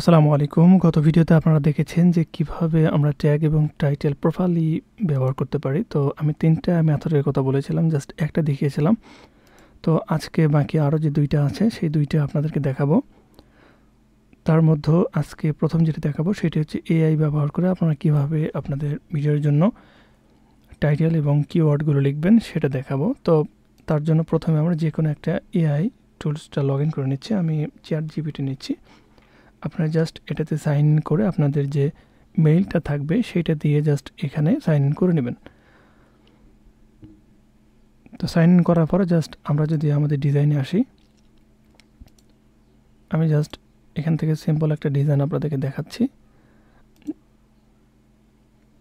আসসালামু আলাইকুম। গত ভিডিওতে আপনারা দেখেছেন যে কিভাবে আমরা ট্যাগ এবং টাইটেল প্রপারলি ব্যবহার করতে পারি। তো আমি ৩টা মেথডের কথা বলেছিলাম, জাস্ট একটা দেখিয়েছিলাম। তো আজকে বাকি আরও যে ২টা আছে সেই ২টা আপনাদেরকে দেখাবো। তার মধ্যে আজকে প্রথম যেটা দেখাবো সেটি হচ্ছে এআই ব্যবহার করে আপনারা কিভাবে আপনাদের ভিডিওর জন্য টাইটেল এবং কিওয়ার্ডগুলো লিখবেন সেটা দেখাবো। তো তার জন্য প্রথমে আমরা যে কোনো একটা এআই টুলসটা লগ ইন করে নিচ্ছি। আমি ChatGPT নিচ্ছি। আপনারা জাস্ট এটাতে সাইন ইন করে আপনাদের যে মেইলটা থাকবে সেটা দিয়ে জাস্ট এখানে সাইন ইন করে নেবেন। তো সাইন ইন করার পরে জাস্ট আমরা যদি আমাদের ডিজাইনে আসি, আমি জাস্ট এখান থেকে সিম্পল একটা ডিজাইন আপনাদেরকে দেখাচ্ছি।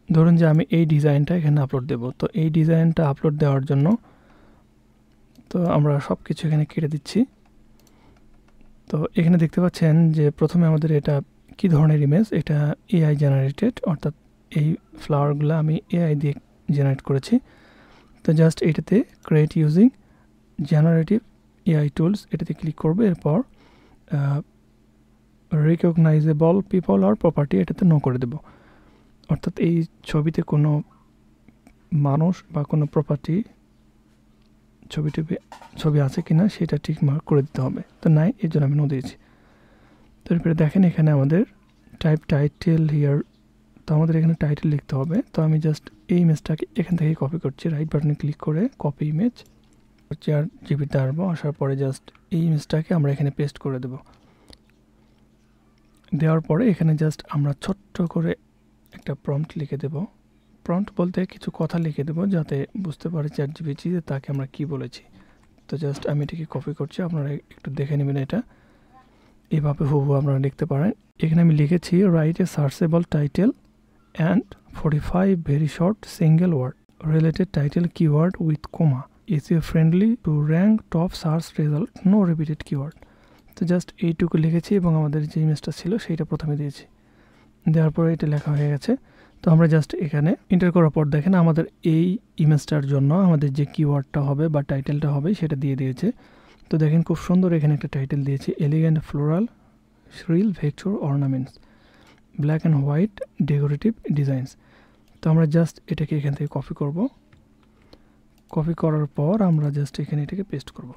ধরুন যে আমি এই ডিজাইনটা এখানে আপলোড দেব। তো এই ডিজাইনটা আপলোড দেওয়ার জন্য তো আমরা সব কিছু এখানে কেটে দিচ্ছি। তো এখানে দেখতে পাচ্ছেন যে প্রথমে আমাদের এটা কি ধরনের ইমেজ, এটা এআই জেনারেটেড, অর্থাৎ এই ফ্লাওয়ারগুলো আমি এআই দিয়ে জেনারেট করেছি। তো জাস্ট এটাতে create using generative AI tools এটাতে ক্লিক করবে। এরপর রিকগনাইজেবল পিপল আর প্রপার্টি এটাতে নো করে দেব। অর্থাৎ এই ছবিতে কোনো মানুষ বা কোনো প্রপার্টি ছবি আছে কিনা সেটা ঠিক মার্ক করে দিতে হবে। তো নাই, এর জন্য আমি নো দিয়েছি। তো এরপরে দেখেন এখানে আমাদের টাইপ টাইটেল হিয়ার, তো আমাদের এখানে টাইটেল লিখতে হবে। তো আমি জাস্ট এই ইমেজটাকে এখান থেকে কপি করছি, রাইট বাটনে ক্লিক করে কপি ইমেজ ChatGPT আসবো। আসার পরে জাস্ট এই ইমেজটাকে আমরা এখানে পেস্ট করে দেব। দেওয়ার পরে এখানে জাস্ট আমরা ছোট্ট করে একটা প্রম্পট লিখে দেব। প্রম্পট বলতে কিছু কথা লিখে দেব যাতে বুঝতে পারে ChatGPT যে তাকে আমরা কি বলেছি। তো জাস্ট আমি এটাকে কপি করছি, আপনারা একটু দেখে নেবেন। এটা এইভাবে হুবহু আপনারা লিখতে পারেন। এখানে আমি লিখেছি write a searchable title and 45 very short single word related title keyword with comma SEO friendly to rank top search result, no repeated keyword. তো জাস্ট এইটুকু লিখেছি এবং আমাদের যে ইমেজটা ছিল সেইটা প্রথমে দিয়েছি। দেওয়ার পরে এটা লেখা হয়ে গেছে। তো আমরা জাস্ট এখানে এন্টার করার পর দেখেন আমাদের এই ইমেজটার জন্য আমাদের যে কিওয়ার্ডটা হবে বা টাইটেলটা হবে সেটা দিয়ে দিয়েছে। তো দেখেন খুব সুন্দর এখানে একটা টাইটেল দিয়েছে, elegant floral swirl vector ornaments black and white decorative designs. তো আমরা জাস্ট এটাকে এখান থেকে কপি করব। কপি করার পর আমরা জাস্ট এখানে এটাকে পেস্ট করব।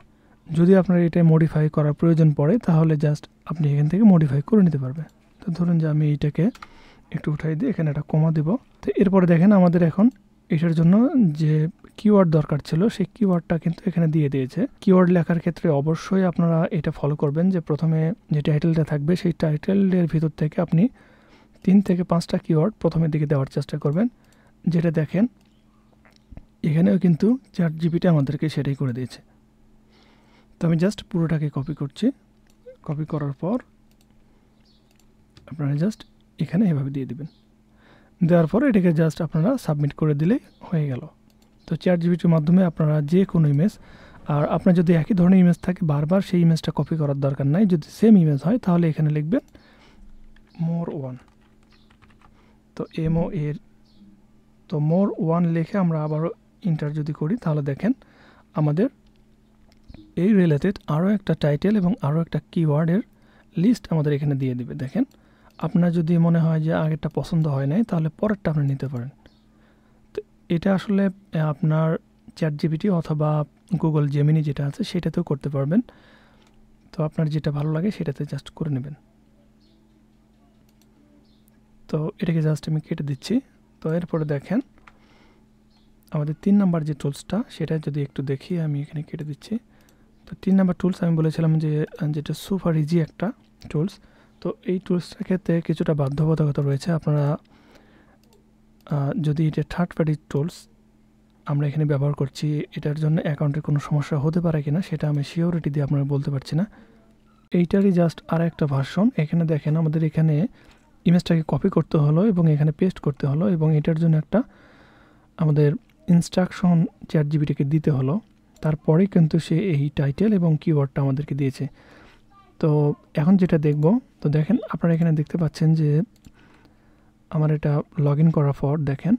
যদি আপনার এটা মডিফাই করার প্রয়োজন পড়ে তাহলে জাস্ট আপনি এখান থেকে মডিফাই করে নিতে পারবেন। তো ধরুন যে আমি এইটাকে একটু উঠাই দিয়ে এখানে একটা কমা দেব। তো এরপরে দেখেন আমাদের এখন এটার জন্য যে কিওয়ার্ড দরকার ছিল সেই কিওয়ার্ডটা কিন্তু এখানে দিয়ে দিয়েছে। কিওয়ার্ড লেখার ক্ষেত্রে অবশ্যই আপনারা এটা ফলো করবেন যে প্রথমে যে টাইটেলটা থাকবে সেই টাইটেলের ভিতর থেকে আপনি 3 থেকে 5টা কিওয়ার্ড প্রথমের দিকে দেওয়ার চেষ্টা করবেন। যেটা দেখেন এখানেও কিন্তু ChatGPT আমাদেরকে সেটাই করে দিয়েছে। তো আমি জাস্ট পুরোটাকে কপি করছি। কপি করার পর আপনারা জাস্ট এখানে এভাবে দিয়ে দিবেন। দেওয়ার পর এটাকে জাস্ট আপনারা সাবমিট করে দিলেই হয়ে গেল। তো ChatGPTর মাধ্যমে আপনারা যে কোনো ইমেজ, আর আপনার যদি একই ধরনের ইমেজ থাকে বারবার সেই ইমেজটা কপি করার দরকার নাই। যদি সেম ইমেজ হয় তাহলে এখানে লিখবেন মোর ওয়ান। তো মোর ওয়ান লিখে আমরা আবারও ইন্টার যদি করি তাহলে দেখেন আমাদের এই রিলেটেড আরও একটা টাইটেল এবং আরও একটা কিওয়ার্ডের লিস্ট আমাদের এখানে দিয়ে দিবে। দেখেন আপনার যদি মনে হয় যে আগেরটা পছন্দ হয় নাই তাহলে পরেরটা আপনি নিতে পারেন। তো এটা আসলে আপনার ChatGPT অথবা গুগল জেমিনি যেটা আছে সেটাতেও করতে পারবেন। তো আপনার যেটা ভালো লাগে সেটাতে জাস্ট করে নেবেন। তো এটাকে জাস্ট আমি কেটে দিচ্ছি। তো এরপরে দেখেন আমাদের 3 নাম্বার যে টুলসটা সেটা যদি একটু দেখি, আমি এখানে কেটে দিচ্ছি। তো 3 নাম্বার টুলস আমি বলেছিলাম যে যেটা সুপার ইজি একটা টুলস। তো এই টুলসটার ক্ষেত্রে কিছুটা বাধ্যবাধকতা রয়েছে। আপনারা যদি এটা থার্ড পার্টি টুলস আমরা এখানে ব্যবহার করছি, এটার জন্য অ্যাকাউন্টের কোনো সমস্যা হতে পারে কিনা সেটা আমি সিওরিটি দিয়ে আপনারা বলতে পারছি না। এইটারই জাস্ট আর একটা ভার্সন। এখানে দেখেন আমাদের এখানে ইমেজটাকে কপি করতে হলো এবং এখানে পেস্ট করতে হলো এবং এটার জন্য একটা আমাদের ইনস্ট্রাকশন ChatGPTকে দিতে হলো। তারপরেই কিন্তু সে এই টাইটেল এবং কিওয়ার্ডটা আমাদেরকে দিয়েছে। তো এখন যেটা দেখব, তো দেখেন আপনারা এখানে দেখতে পাচ্ছেন যে আমার এটা লগ ইন করার পর দেখেন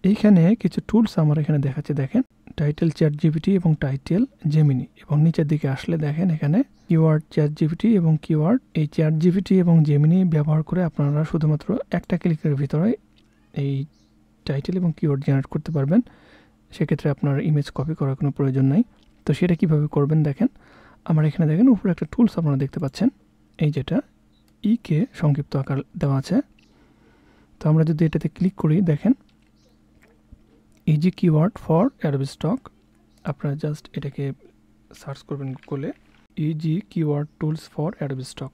এইখানে কিছু টুলস আমার এখানে দেখাচ্ছে। দেখেন টাইটেল চ্যাট জিপিটি এবং টাইটেল জেমিনি, এবং নিচের দিকে আসলে দেখেন এখানে কিওয়ার্ড চ্যাট জিপিটি এবং কিওয়ার্ড। এই চ্যাট জিপিটি এবং জেমিনি ব্যবহার করে আপনারা শুধুমাত্র একটা ক্লিকের ভিতরে এই টাইটেল এবং কিওয়ার্ড জেনারেট করতে পারবেন। সেক্ষেত্রে আপনার ইমেজ কপি করার কোনো প্রয়োজন নাই। তো সেটা কিভাবে করবেন দেখেন, আমার এখানে দেখেন উপরে একটা টুলস আপনারা দেখতে পাচ্ছেন, এই যেটা ইকে সংক্ষিপ্ত আকার দেওয়া আছে। তো আমরা যদি এটাতে ক্লিক করি দেখেন easy keyword for Adobe stock, আপনারা জাস্ট এটাকে সার্চ করবেন গুগলে, easy keyword tools for Adobe stock.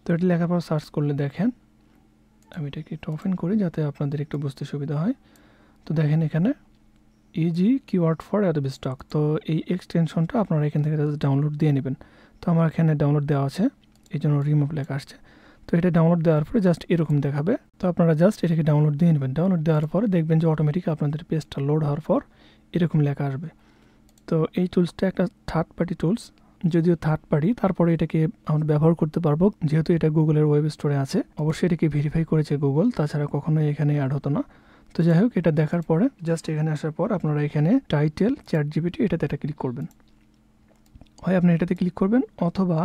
তো এটা লেখার পর সার্চ করলে দেখেন, আমি এটাকে একটু ওপেন করি যাতে আপনাদের একটু বুঝতে সুবিধা হয়। তো দেখেন এখানে easy keyword for Adobe stock, তো এই এক্সটেনশনটা আপনারা এখান থেকে জাস্ট ডাউনলোড দিয়ে নেবেন। তো আমার এখানে ডাউনলোড দেওয়া আছে, এই জন্য রিমুভ লেখা আসছে। তো এটা ডাউনলোড দেওয়ার পরে জাস্ট এরকম দেখাবে। তো আপনারা জাস্ট এটাকে ডাউনলোড দিয়ে নেবেন। ডাউনলোড দেওয়ার পরে দেখবেন যে অটোমেটিক আপনাদের পেজটা লোড হওয়ার পর এরকম লেখা আসবে। তো এই টুলসটা একটা থার্ড পার্টি টুলস, যদিও থার্ড পার্টি, তারপরে এটাকে আমরা ব্যবহার করতে পারবো যেহেতু এটা গুগলের ওয়েব স্টোরে আছে। অবশ্যই এটাকে ভেরিফাই করেছে গুগল, তাছাড়া কখনোই এখানে অ্যাড হতো না। তো যাই হোক, এটা দেখার পরে জাস্ট এখানে আসার পর আপনারা এখানে টাইটেল চ্যাট জিপিটি এটাতে একটা ক্লিক করবেন। হয় আপনি এটাতে ক্লিক করবেন অথবা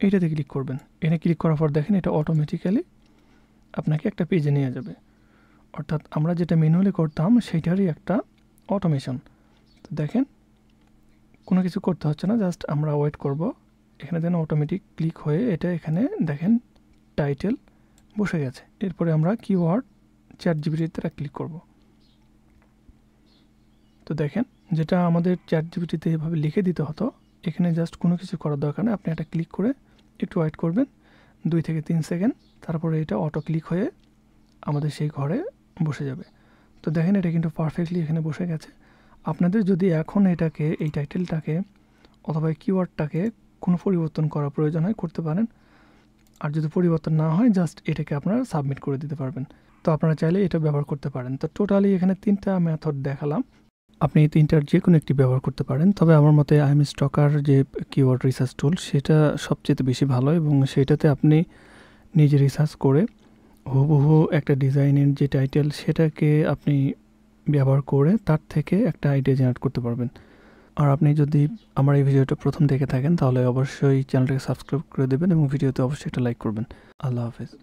এইটাতে ক্লিক করবেন। এখানে ক্লিক করার পর দেখেন এটা অটোমেটিক্যালি আপনাকে একটা পেজে নিয়ে যাবে, অর্থাৎ আমরা যেটা ম্যানুয়ালি করতাম সেইটারই একটা অটোমেশন। তো দেখেন কোনো কিছু করতে হচ্ছে না, জাস্ট আমরা ওয়েট করব। এখানে দেন অটোমেটিক ক্লিক হয়ে এটা এখানে দেখেন টাইটেল বসে গেছে। এরপরে আমরা কিওয়ার্ড চ্যাট জিপিটিতে ক্লিক করব। তো দেখেন যেটা আমাদের চ্যাট জিপিটিতে এভাবে লিখে দিতে হতো, এখানে জাস্ট কোনো কিছু করার দরকার নেই। আপনি এটা ক্লিক করে একটু ওয়েট করবেন 2 থেকে 3 সেকেন্ড, তারপরে এটা অটো ক্লিক হয়ে আমাদের সেই ঘরে বসে যাবে। তো দেখেন এটা কিন্তু পারফেক্টলি এখানে বসে গেছে। আপনাদের যদি এখন এটাকে এই টাইটেলটাকে অথবা এই কিওয়ার্ডটাকে কোনো পরিবর্তন করার প্রয়োজন হয় করতে পারেন, আর যদি পরিবর্তন না হয় জাস্ট এটাকে আপনারা সাবমিট করে দিতে পারবেন। তো আপনারা চাইলে এটা ব্যবহার করতে পারেন। তো টোটালি এখানে 3টা মেথড দেখালাম, আপনি এই 3টার যে কোনো একটি ব্যবহার করতে পারেন। তবে আমার মতে আইএম স্টকার যে কিওয়ার্ড রিসার্চ টুল সেটা সবচেয়ে বেশি ভালো, এবং সেটাতে আপনি নিজে রিসার্চ করে হুবহু একটা ডিজাইনের যে টাইটেল সেটাকে আপনি ব্যবহার করে তার থেকে একটা আইডিয়া জেনারেট করতে পারবেন। আর আপনি যদি আমার এই ভিডিওটা প্রথম দেখে থাকেন তাহলে অবশ্যই চ্যানেলটাকে সাবস্ক্রাইব করে দেবেন এবং ভিডিওতে অবশ্যই একটা লাইক করবেন। আল্লাহ হাফেজ।